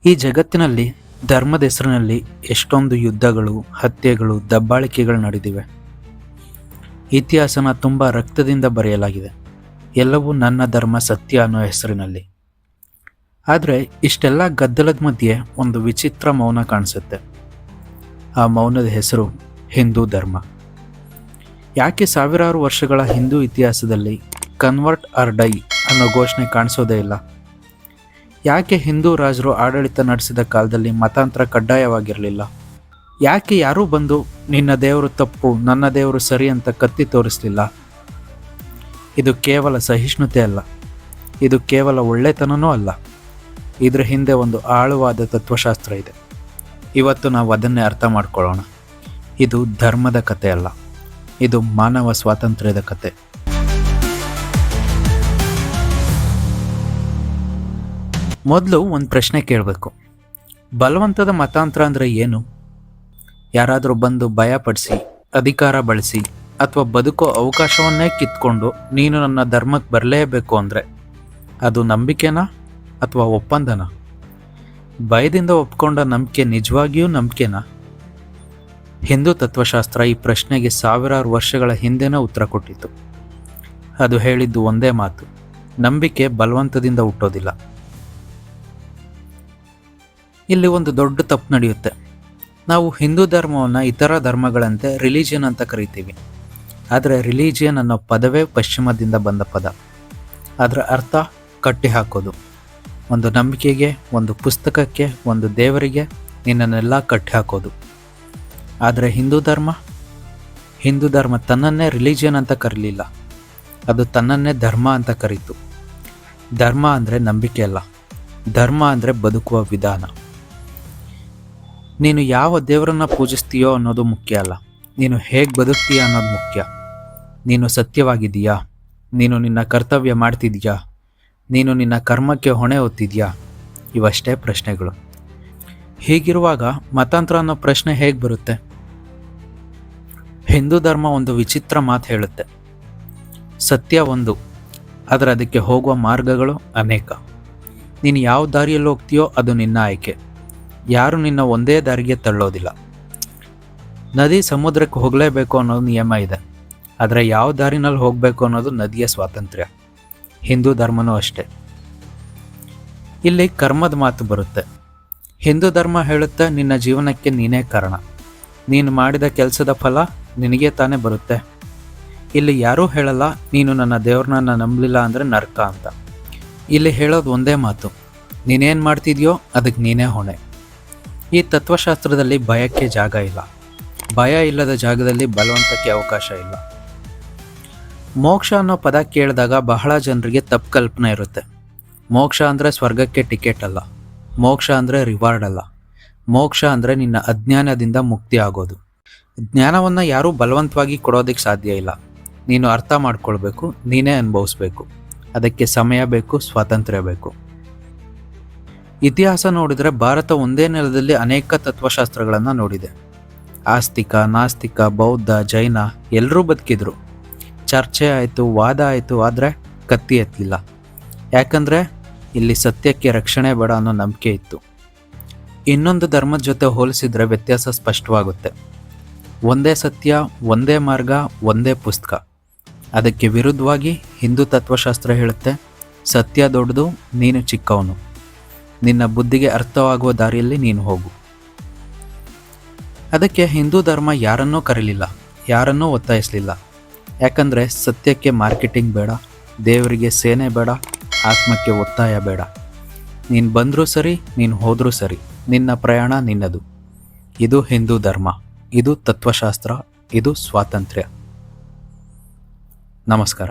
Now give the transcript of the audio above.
ಈ ಜಗತ್ತಿನಲ್ಲಿ ಧರ್ಮದ ಹೆಸರಿನಲ್ಲಿ ಎಷ್ಟೊಂದು ಯುದ್ಧಗಳು, ಹತ್ಯೆಗಳು, ದಬ್ಬಾಳಿಕೆಗಳು ನಡೆದಿವೆ. ಇತಿಹಾಸನ ತುಂಬ ರಕ್ತದಿಂದ ಬರೆಯಲಾಗಿದೆ. ಎಲ್ಲವೂ ನನ್ನ ಧರ್ಮ ಸತ್ಯ ಅನ್ನೋ ಹೆಸರಿನಲ್ಲಿ. ಆದರೆ ಇಷ್ಟೆಲ್ಲ ಗದ್ದಲದ ಮಧ್ಯೆ ಒಂದು ವಿಚಿತ್ರ ಮೌನ ಕಾಣಿಸುತ್ತೆ. ಆ ಮೌನದ ಹೆಸರು ಹಿಂದೂ ಧರ್ಮ. ಯಾಕೆ ಸಾವಿರಾರು ವರ್ಷಗಳ ಹಿಂದೂ ಇತಿಹಾಸದಲ್ಲಿ ಕನ್ವರ್ಟ್ ಆರ್ ಡೈ ಅನ್ನೋ ಘೋಷಣೆ ಕಾಣಿಸೋದೇ ಇಲ್ಲ? ಯಾಕೆ ಹಿಂದೂ ರಾಜರು ಆಡಳಿತ ನಡೆಸಿದ ಕಾಲದಲ್ಲಿ ಮತಾಂತರ ಕಡ್ಡಾಯವಾಗಿರಲಿಲ್ಲ? ಯಾಕೆ ಯಾರೂ ಬಂದು ನಿನ್ನ ದೇವರು ತಪ್ಪು, ನನ್ನ ದೇವರು ಸರಿ ಅಂತ ಕತ್ತಿ ತೋರಿಸಲಿಲ್ಲ? ಇದು ಕೇವಲ ಸಹಿಷ್ಣುತೆ ಅಲ್ಲ, ಇದು ಕೇವಲ ಒಳ್ಳೆತನನೂ ಅಲ್ಲ. ಇದರ ಹಿಂದೆ ಒಂದು ಆಳವಾದ ತತ್ವಶಾಸ್ತ್ರ ಇದೆ. ಇವತ್ತು ನಾವು ಅದನ್ನೇ ಅರ್ಥ ಮಾಡ್ಕೊಳ್ಳೋಣ. ಇದು ಧರ್ಮದ ಕತೆ ಅಲ್ಲ, ಇದು ಮಾನವ ಸ್ವಾತಂತ್ರ್ಯದ ಕತೆ. ಮೊದಲು ಒಂದು ಪ್ರಶ್ನೆ ಕೇಳಬೇಕು. ಬಲವಂತದ ಮತಾಂತರ ಅಂದರೆ ಏನು? ಯಾರಾದರೂ ಬಂದು ಭಯಪಡಿಸಿ, ಅಧಿಕಾರ ಬಳಸಿ, ಅಥವಾ ಬದುಕೋ ಅವಕಾಶವನ್ನೇ ಕಿತ್ಕೊಂಡು ನೀನು ನನ್ನ ಧರ್ಮಕ್ಕೆ ಬರಲೇಬೇಕು ಅಂದರೆ ಅದು ನಂಬಿಕೆನಾ ಅಥವಾ ಒಪ್ಪಂದನಾ? ಭಯದಿಂದ ಒಪ್ಕೊಂಡ ನಂಬಿಕೆ ನಿಜವಾಗಿಯೂ ನಂಬಿಕೆನಾ? ಹಿಂದೂ ತತ್ವಶಾಸ್ತ್ರ ಈ ಪ್ರಶ್ನೆಗೆ ಸಾವಿರಾರು ವರ್ಷಗಳ ಹಿಂದೆನೇ ಉತ್ತರ ಕೊಟ್ಟಿತ್ತು. ಅದು ಹೇಳಿದ್ದು ಒಂದೇ ಮಾತು: ನಂಬಿಕೆ ಬಲವಂತದಿಂದ ಹುಟ್ಟೋದಿಲ್ಲ. ಇಲ್ಲಿ ಒಂದು ದೊಡ್ಡ ತಪ್ಪು ನಡೆಯುತ್ತೆ. ನಾವು ಹಿಂದೂ ಧರ್ಮವನ್ನು ಇತರ ಧರ್ಮಗಳಂತೆ ರಿಲಿಜಿಯನ್ ಅಂತ ಕರಿತೀವಿ. ಆದರೆ ರಿಲಿಜಿಯನ್ ಅನ್ನೋ ಪದವೇ ಪಶ್ಚಿಮದಿಂದ ಬಂದ ಪದ. ಅದರ ಅರ್ಥ ಕಟ್ಟಿ ಹಾಕೋದು. ಒಂದು ನಂಬಿಕೆಗೆ, ಒಂದು ಪುಸ್ತಕಕ್ಕೆ, ಒಂದು ದೇವರಿಗೆ ನಿನ್ನನ್ನೆಲ್ಲ ಕಟ್ಟಿ ಹಾಕೋದು. ಆದರೆ ಹಿಂದೂ ಧರ್ಮ ತನ್ನನ್ನೇ ರಿಲಿಜಿಯನ್ ಅಂತ ಕರೀಲಿಲ್ಲ. ಅದು ತನ್ನನ್ನೇ ಧರ್ಮ ಅಂತ ಕರೀತು. ಧರ್ಮ ಅಂದರೆ ನಂಬಿಕೆ ಅಲ್ಲ, ಧರ್ಮ ಅಂದರೆ ಬದುಕುವ ವಿಧಾನ. ನೀನು ಯಾವ ದೇವರನ್ನ ಪೂಜಿಸ್ತೀಯೋ ಅನ್ನೋದು ಮುಖ್ಯ ಅಲ್ಲ, ನೀನು ಹೇಗೆ ಬದುಕ್ತೀಯ ಅನ್ನೋದು ಮುಖ್ಯ. ನೀನು ಸತ್ಯವಾಗಿದೆಯಾ? ನೀನು ನಿನ್ನ ಕರ್ತವ್ಯ ಮಾಡ್ತಿದೀಯಾ? ನೀನು ನಿನ್ನ ಕರ್ಮಕ್ಕೆ ಹೊಣೆ ಹೊತ್ತಿದ್ಯಾ? ಇವಷ್ಟೇ ಪ್ರಶ್ನೆಗಳು. ಹೀಗಿರುವಾಗ ಮತಾಂತರ ಅನ್ನೋ ಪ್ರಶ್ನೆ ಹೇಗೆ ಬರುತ್ತೆ? ಹಿಂದೂ ಧರ್ಮ ಒಂದು ವಿಚಿತ್ರ ಮಾತು ಹೇಳುತ್ತೆ: ಸತ್ಯ ಒಂದು, ಆದರೆ ಅದಕ್ಕೆ ಹೋಗುವ ಮಾರ್ಗಗಳು ಅನೇಕ. ನೀನು ಯಾವ ದಾರಿಯಲ್ಲಿ ಹೋಗ್ತೀಯೋ ಅದು ನಿನ್ನ ಆಯ್ಕೆ. ಯಾರು ನಿನ್ನ ಒಂದೇ ದಾರಿಗೆ ತಳ್ಳೋದಿಲ್ಲ. ನದಿ ಸಮುದ್ರಕ್ಕೆ ಹೋಗಲೇಬೇಕು ಅನ್ನೋದು ನಿಯಮ ಇದೆ, ಆದರೆ ಯಾವ ದಾರಿನಲ್ಲಿ ಹೋಗಬೇಕು ಅನ್ನೋದು ನದಿಯ ಸ್ವಾತಂತ್ರ್ಯ. ಹಿಂದೂ ಧರ್ಮನೂ ಅಷ್ಟೇ. ಇಲ್ಲಿ ಕರ್ಮದ ಮಾತು ಬರುತ್ತೆ. ಹಿಂದೂ ಧರ್ಮ ಹೇಳುತ್ತೆ, ನಿನ್ನ ಜೀವನಕ್ಕೆ ನೀನೇ ಕಾರಣ. ನೀನು ಮಾಡಿದ ಕೆಲಸದ ಫಲ ನಿನಗೆ ತಾನೇ ಬರುತ್ತೆ. ಇಲ್ಲಿ ಯಾರೂ ಹೇಳಲ್ಲ, ನೀನು ನನ್ನ ದೇವ್ರನ್ನ ನಂಬಲಿಲ್ಲ ಅಂದರೆ ನರಕ ಅಂತ. ಇಲ್ಲಿ ಹೇಳೋದು ಒಂದೇ ಮಾತು: ನೀನೇನು ಮಾಡ್ತಿದ್ಯೋ ಅದಕ್ಕೆ ನೀನೇ ಹೊಣೆ. ಈ ತತ್ವಶಾಸ್ತ್ರದಲ್ಲಿ ಭಯಕ್ಕೆ ಜಾಗ ಇಲ್ಲ. ಭಯ ಇಲ್ಲದ ಜಾಗದಲ್ಲಿ ಬಲವಂತಕ್ಕೆ ಅವಕಾಶ ಇಲ್ಲ. ಮೋಕ್ಷ ಅನ್ನೋ ಪದ ಕೇಳಿದಾಗ ಬಹಳ ಜನರಿಗೆ ತಪ್ಪು ಕಲ್ಪನೆ ಇರುತ್ತೆ. ಮೋಕ್ಷ ಅಂದರೆ ಸ್ವರ್ಗಕ್ಕೆ ಟಿಕೆಟ್ ಅಲ್ಲ. ಮೋಕ್ಷ ಅಂದರೆ ರಿವಾರ್ಡ್ ಅಲ್ಲ. ಮೋಕ್ಷ ಅಂದರೆ ನಿನ್ನ ಅಜ್ಞಾನದಿಂದ ಮುಕ್ತಿ ಆಗೋದು. ಜ್ಞಾನವನ್ನು ಯಾರೂ ಬಲವಂತವಾಗಿ ಕೊಡೋದಕ್ಕೆ ಸಾಧ್ಯ ಇಲ್ಲ. ನೀನು ಅರ್ಥ ಮಾಡ್ಕೊಳ್ಬೇಕು, ನೀನೇ ಅನುಭವಿಸ್ಬೇಕು. ಅದಕ್ಕೆ ಸಮಯ ಬೇಕು, ಸ್ವಾತಂತ್ರ್ಯ ಬೇಕು. ಇತಿಹಾಸ ನೋಡಿದರೆ ಭಾರತ ಒಂದೇ ನೆಲದಲ್ಲಿ ಅನೇಕ ತತ್ವಶಾಸ್ತ್ರಗಳನ್ನು ನೋಡಿದೆ. ಆಸ್ತಿಕ, ನಾಸ್ತಿಕ, ಬೌದ್ಧ, ಜೈನ ಎಲ್ಲರೂ ಬದುಕಿದ್ರು. ಚರ್ಚೆ ಆಯಿತು, ವಾದ ಆಯಿತು, ಆದರೆ ಕತ್ತಿ ಎತ್ತಲಿಲ್ಲ. ಯಾಕಂದರೆ ಇಲ್ಲಿ ಸತ್ಯಕ್ಕೆ ರಕ್ಷಣೆ ಬೇಡ ಅನ್ನೋ ನಂಬಿಕೆ ಇತ್ತು. ಇನ್ನೊಂದು ಧರ್ಮದ ಜೊತೆ ಹೋಲಿಸಿದರೆ ವ್ಯತ್ಯಾಸ ಸ್ಪಷ್ಟವಾಗುತ್ತೆ. ಒಂದೇ ಸತ್ಯ, ಒಂದೇ ಮಾರ್ಗ, ಒಂದೇ ಪುಸ್ತಕ. ಅದಕ್ಕೆ ವಿರುದ್ಧವಾಗಿ ಹಿಂದೂ ತತ್ವಶಾಸ್ತ್ರ ಹೇಳುತ್ತೆ: ಸತ್ಯ ದೊಡ್ಡದು, ನೀನು ಚಿಕ್ಕವನು. ನಿನ್ನ ಬುದ್ಧಿಗೆ ಅರ್ಥವಾಗುವ ದಾರಿಯಲ್ಲಿ ನೀನು ಹೋಗು. ಅದಕ್ಕೆ ಹಿಂದೂ ಧರ್ಮ ಯಾರನ್ನೂ ಕರೀಲಿಲ್ಲ, ಯಾರನ್ನೂ ಒತ್ತಾಯಿಸಲಿಲ್ಲ. ಯಾಕಂದರೆ ಸತ್ಯಕ್ಕೆ ಮಾರ್ಕೆಟಿಂಗ್ ಬೇಡ, ದೇವರಿಗೆ ಸೇನೆ ಬೇಡ, ಆತ್ಮಕ್ಕೆ ಒತ್ತಾಯ ಬೇಡ. ನೀನು ಬಂದರೂ ಸರಿ, ನೀನು ಹೋದರೂ ಸರಿ, ನಿನ್ನ ಪ್ರಯಾಣ ನಿನ್ನದು. ಇದು ಹಿಂದೂ ಧರ್ಮ, ಇದು ತತ್ವಶಾಸ್ತ್ರ, ಇದು ಸ್ವಾತಂತ್ರ್ಯ. ನಮಸ್ಕಾರ.